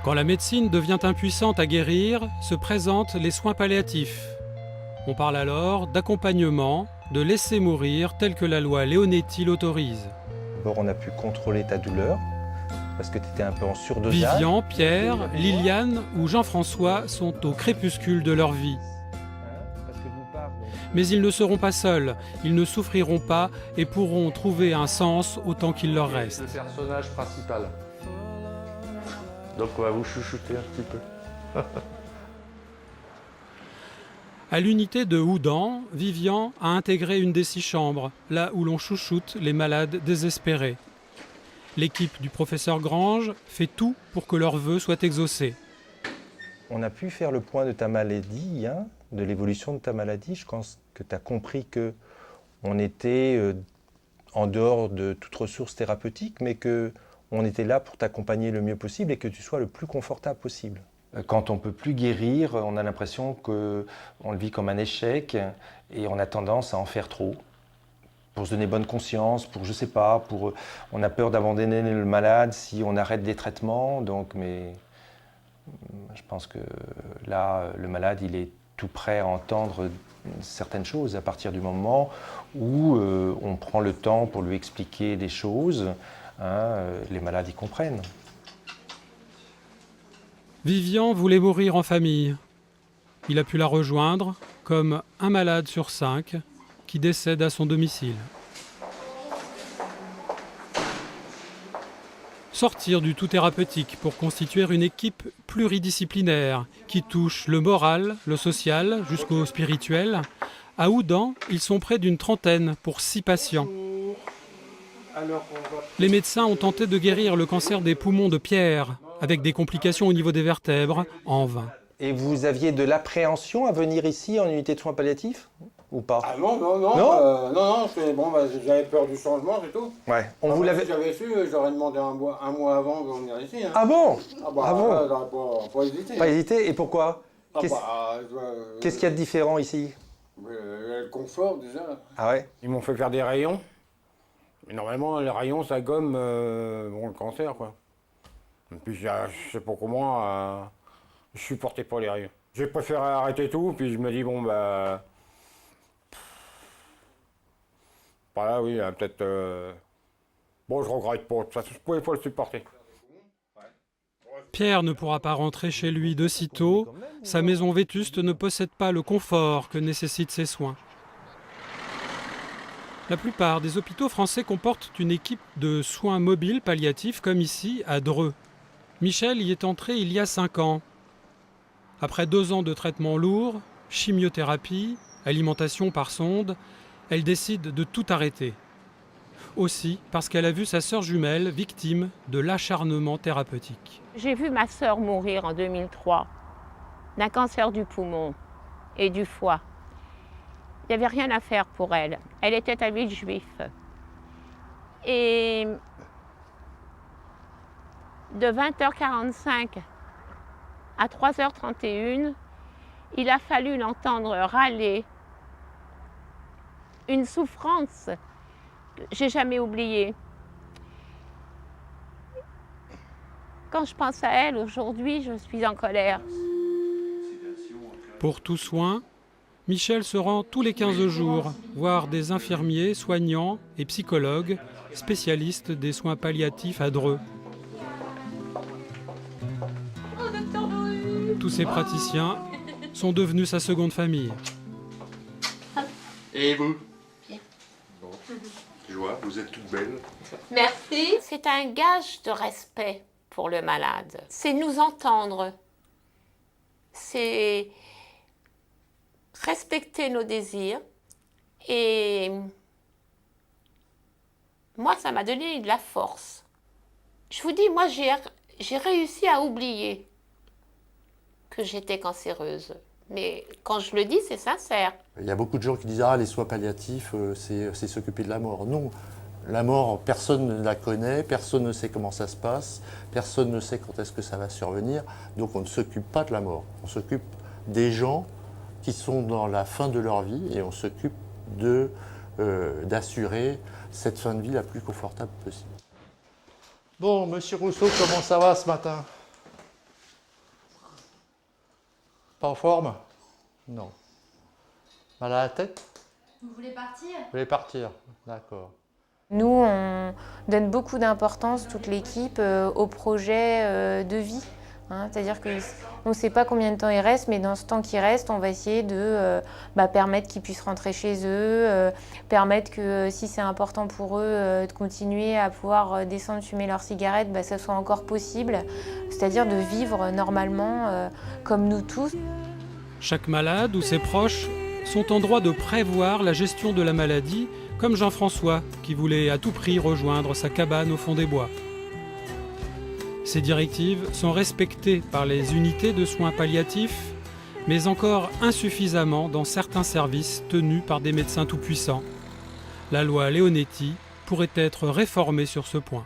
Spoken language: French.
Quand la médecine devient impuissante à guérir, se présentent les soins palliatifs. On parle alors d'accompagnement, de laisser mourir tel que la loi Leonetti l'autorise. D'abord, on a pu contrôler ta douleur parce que tu étais un peu en surdosage. Vivian, Pierre, Liliane ou Jean-François sont au crépuscule de leur vie. Mais ils ne seront pas seuls, ils ne souffriront pas et pourront trouver un sens autant qu'il leur reste. Le personnage principal. Donc on va vous chouchouter un petit peu. À l'unité de Houdan, Vivian a intégré une des 6 chambres, là où l'on chouchoute les malades désespérés. L'équipe du professeur Grange fait tout pour que leurs vœux soient exaucés. On a pu faire le point de ta maladie, de l'évolution de ta maladie. Je pense que tu as compris qu'on était en dehors de toute ressource thérapeutique, mais qu'on était là pour t'accompagner le mieux possible et que tu sois le plus confortable possible. Quand on ne peut plus guérir, on a l'impression qu'on le vit comme un échec et on a tendance à en faire trop. Pour se donner bonne conscience, pour je sais pas, on a peur d'abandonner le malade si on arrête des traitements. Mais je pense que là, le malade, il est tout prêt à entendre certaines choses à partir du moment où on prend le temps pour lui expliquer des choses. Les malades y comprennent. Vivian voulait mourir en famille. Il a pu la rejoindre comme un malade sur 5 qui décède à son domicile. Sortir du tout thérapeutique pour constituer une équipe pluridisciplinaire qui touche le moral, le social jusqu'au spirituel. À Houdan, ils sont près d'une trentaine pour 6 patients. Les médecins ont tenté de guérir le cancer des poumons de Pierre, avec des complications au niveau des vertèbres, en vain. Et vous aviez de l'appréhension à venir ici en unité de soins palliatifs ou pas? Ah non, j'avais peur du changement, c'est tout. Ouais. Si j'avais su, j'aurais demandé un mois avant de venir ici. Ah bon? J'aurais pas hésité. Pas hésité, et pourquoi? Qu'est-ce qu'il y a de différent ici? Le confort déjà. Ah ouais? Ils m'ont fait faire des rayons. Mais normalement, les rayons, ça gomme le cancer, quoi. Et puis, je sais pas comment, je supportais pas les rayons. J'ai préféré arrêter tout, puis je me dis, bon, bah... Voilà, oui, peut-être... Bon, je regrette pas, je pouvais pas le supporter. Pierre ne pourra pas rentrer chez lui de sitôt. Sa maison vétuste ne possède pas le confort que nécessitent ses soins. La plupart des hôpitaux français comportent une équipe de soins mobiles palliatifs comme ici à Dreux. Michel y est entré il y a 5 ans. Après 2 ans de traitement lourd, chimiothérapie, alimentation par sonde, elle décide de tout arrêter. Aussi parce qu'elle a vu sa sœur jumelle victime de l'acharnement thérapeutique. J'ai vu ma sœur mourir en 2003 d'un cancer du poumon et du foie. Il n'y avait rien à faire pour elle. Elle était à Villejuif. Et de 20h45 à 3h31, il a fallu l'entendre râler. Une souffrance que j'ai jamais oubliée. Quand je pense à elle aujourd'hui, je suis en colère. Pour tout soin, Michel se rend tous les 15 jours voir des infirmiers, soignants et psychologues spécialistes des soins palliatifs à Dreux. Tous ces praticiens sont devenus sa seconde famille. Et vous? Bon. Joie, vous êtes toute belle. Merci. C'est un gage de respect pour le malade. C'est nous entendre. C'est respecter nos désirs. Et moi, ça m'a donné de la force. Je vous dis, moi, j'ai réussi à oublier que j'étais cancéreuse. Mais quand je le dis, c'est sincère. Il y a beaucoup de gens qui disent « Ah, les soins palliatifs, c'est s'occuper de la mort ». Non, la mort, personne ne la connaît, personne ne sait comment ça se passe, personne ne sait quand est-ce que ça va survenir. Donc on ne s'occupe pas de la mort. On s'occupe des gens qui sont dans la fin de leur vie et on s'occupe d'assurer cette fin de vie la plus confortable possible. Bon, monsieur Rousseau, comment ça va ce matin? Pas en forme? Non. Mal à la tête? Vous voulez partir? Vous voulez partir? D'accord. Nous, on donne beaucoup d'importance, toute l'équipe, au projet de vie. Hein, c'est-à-dire qu'on ne sait pas combien de temps il reste, mais dans ce temps qui reste, on va essayer de permettre qu'ils puissent rentrer chez eux, permettre que si c'est important pour eux de continuer à pouvoir descendre fumer leurs cigarettes, ça soit encore possible. C'est-à-dire de vivre normalement comme nous tous. Chaque malade ou ses proches sont en droit de prévoir la gestion de la maladie, comme Jean-François, qui voulait à tout prix rejoindre sa cabane au fond des bois. Ces directives sont respectées par les unités de soins palliatifs, mais encore insuffisamment dans certains services tenus par des médecins tout-puissants. La loi Leonetti pourrait être réformée sur ce point.